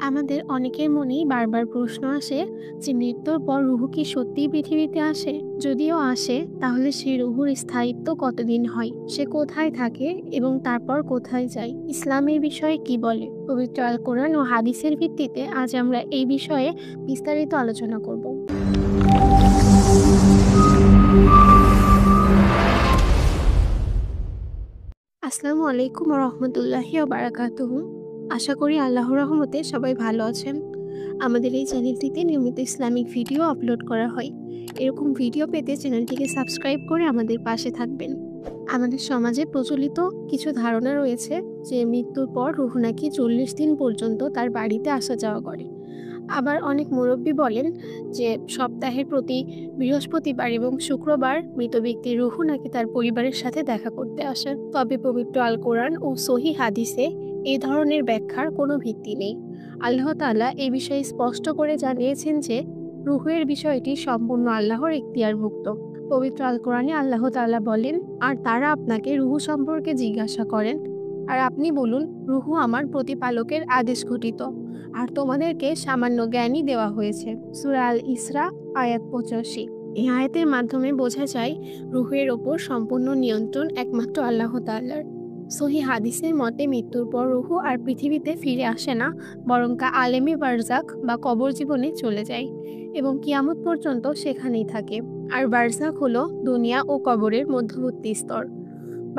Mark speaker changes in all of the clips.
Speaker 1: আমাদের অনেকের মনেই বারবার প্রশ্ন আসে যে মৃত্যুর পর রুহ কি সত্যিই পৃথিবীতে আসে? যদিও আসে, তাহলে সেই রুহুর স্থায়িত্ব কতদিন হয়, সে কোথায় থাকে এবং তারপর কোথায় যায়? ইসলাম এই বিষয়ে কি বলে? পবিত্র আল কোরআন ও হাদিসের ভিত্তিতে আজ আমরা এই বিষয়ে বিস্তারিত আলোচনা করব। আসসালামু আলাইকুম রহমতুল্লাহি ও বারাকাতুহু। আশা করি আল্লাহর রহমতে সবাই ভালো আছেন। আমাদের এই চ্যানেলটিতে নিয়মিত ইসলামিক ভিডিও আপলোড করা হয়। এরকম ভিডিও পেতে চ্যানেলটিকে সাবস্ক্রাইব করে আমাদের পাশে থাকবেন। আমাদের সমাজে প্রচলিত কিছু ধারণা রয়েছে যে মৃত্যুর পর রুহ নাকি 40 দিন পর্যন্ত তার বাড়িতে আসা যাওয়া করে। আবার অনেক মুরব্বী বলেন যে সপ্তাহের প্রতি বৃহস্পতিবার এবং শুক্রবার মৃত ব্যক্তির রুহু নাকি তার পরিবারের সাথে দেখা করতে আসেন। তবে পবিত্র আল কোরআন ও সহি হাদিসে এই ধরনের ব্যাখ্যার কোনো ভিত্তি নেই। আল্লাহ তাআলা এই বিষয়ে স্পষ্ট করে জানিয়েছেন যে রুহের বিষয়টি সম্পূর্ণ আল্লাহর এখতিয়ারভুক্ত। পবিত্র আল কোরআনে আল্লাহ তাআলা বলেন, আর তারা আপনাকে রুহু সম্পর্কে জিজ্ঞাসা করেন, আর আপনি বলুন, রুহু আমার প্রতিপালকের আদেশ ঘটিত, আর তোমাদেরকে সামান্য জ্ঞানই দেওয়া হয়েছে। সূরা আল ইসরা আয়াত 85। এই আয়াতের মাধ্যমে বোঝা যায় রুহের ওপর সম্পূর্ণ নিয়ন্ত্রণ একমাত্র আল্লাহ তাআলার। সহি হাদিসের মতে মৃত্যুর পর রুহু আর পৃথিবীতে ফিরে আসে না, বরং আলেমে বারজাখ বা কবর জীবনে চলে যায় এবং কিয়ামত পর্যন্ত সেখানেই থাকে। আর বারজাখ হলো দুনিয়া ও কবরের মধ্যবর্তী স্তর।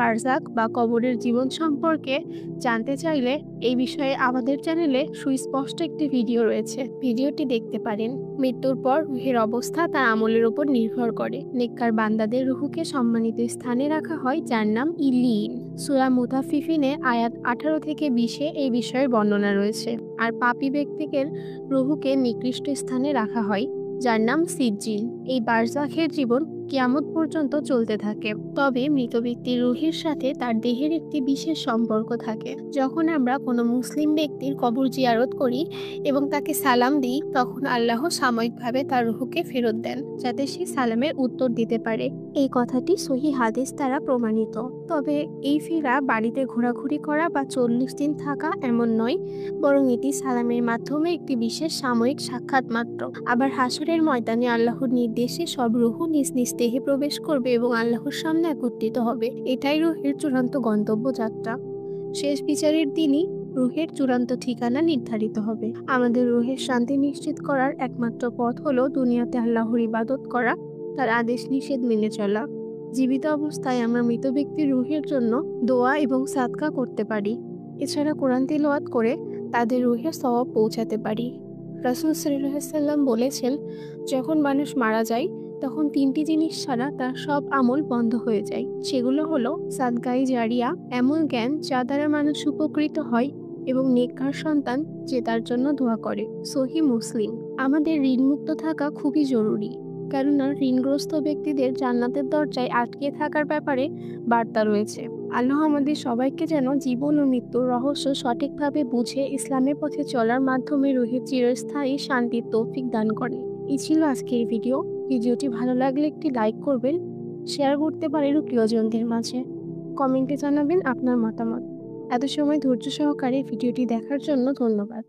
Speaker 1: বারজাখ বা কবরের জীবন সম্পর্কে জানতে চাইলে এই বিষয়ে আমাদের চ্যানেলে সুস্পষ্ট একটি ভিডিও রয়েছে, ভিডিওটি দেখতে পারেন। মৃত্যুর পর রুহের অবস্থা তার আমলের উপর নির্ভর করে। নেককার বান্দাদের রুহুকে সম্মানিত স্থানে রাখা হয়, যার নাম ইল্লিয়িন। সূরা মুতাফফিফিনে আয়াত 18 থেকে 20-এ এই বিষয়ের বর্ণনা রয়েছে। আর পাপী ব্যক্তিদের রুহুকে নিকৃষ্ট স্থানে রাখা হয়, যার নাম সিজ্জিন। এই বারজাখের জীবন কিয়ামত পর্যন্ত চলতে থাকে। তবে মৃত ব্যক্তির রুহের সাথে তার দেহের একটি বিশেষ সম্পর্ক থাকে। যখন আমরা কোনো মুসলিম ব্যক্তির কবর জিয়ারত করি এবং তাকে সালাম দিই, তখন আল্লাহ সাময়িকভাবে তার রুহকে ফেরত দেন, যাতে সে সালামের উত্তর দিতে পারে। এই কথাটি সহি হাদিস দ্বারা প্রমাণিত। তবে এই ফেরা বাড়িতে ঘোরাঘুরি করা বা 40 দিন থাকা এমন নয়, বরং এটি সালামের মাধ্যমে একটি বিশেষ সাময়িক সাক্ষাৎ মাত্র। আবার হাসরের ময়দানে আল্লাহর নির্দেশে সব রুহু নিজ নিজ দেহে প্রবেশ করবে এবং আল্লাহর সামনে একত্রিত হবে। এটাই রুহের চূড়ান্ত গন্তব্য যাত্রা। শেষ বিচারের দিনই রুহের চূড়ান্ত ঠিকানা নির্ধারিত হবে। আমাদের রুহের শান্তি নিশ্চিত করার একমাত্র পথ হলো দুনিয়াতে আল্লাহর ইবাদত করা, তার আদেশ নিষেধ মেনে চলা। জীবিত অবস্থায় আমরা মৃত ব্যক্তির রুহের জন্য দোয়া এবং সাদকা করতে পারি। এছাড়া কোরআন তিলাওয়াত করে তাদের রুহের সওয়াব পৌঁছাতে পারি। রাসূল সাল্লাল্লাহু আলাইহি ওয়াসাল্লাম বলেছেন, যখন মানুষ মারা যায় তখন 3টি জিনিস ছাড়া তার সব আমল বন্ধ হয়ে যায়। সেগুলো হলো সাদকায়ে জারিয়া, এমন জ্ঞান যা দ্বারা মানুষ উপকৃত হয়, এবং নেককার সন্তান যে তার জন্য দোয়া করে। সহিহ মুসলিম। আমাদের ঋণমুক্ত থাকা খুবই জরুরি, কেননা ঋণগ্রস্ত ব্যক্তিদের জান্নাতের দরজায় আটকে থাকার ব্যাপারে বার্তা রয়েছে। আল্লাহ আমাদের সবাইকে যেন জীবন ও মৃত্যুর রহস্য সঠিকভাবে বুঝে ইসলামের পথে চলার মাধ্যমে রুহের চিরস্থায়ী শান্তির তৌফিক দান করেন। এই ছিল আজকের ভিডিও। ভিডিওটি ভালো লাগলে একটি লাইক করবেন, শেয়ার করতে পারেন প্রিয়জনদের মাঝে, কমেন্টে জানাবেন আপনার মতামত। এত সময় ধৈর্য সহকারে ভিডিওটি দেখার জন্য ধন্যবাদ।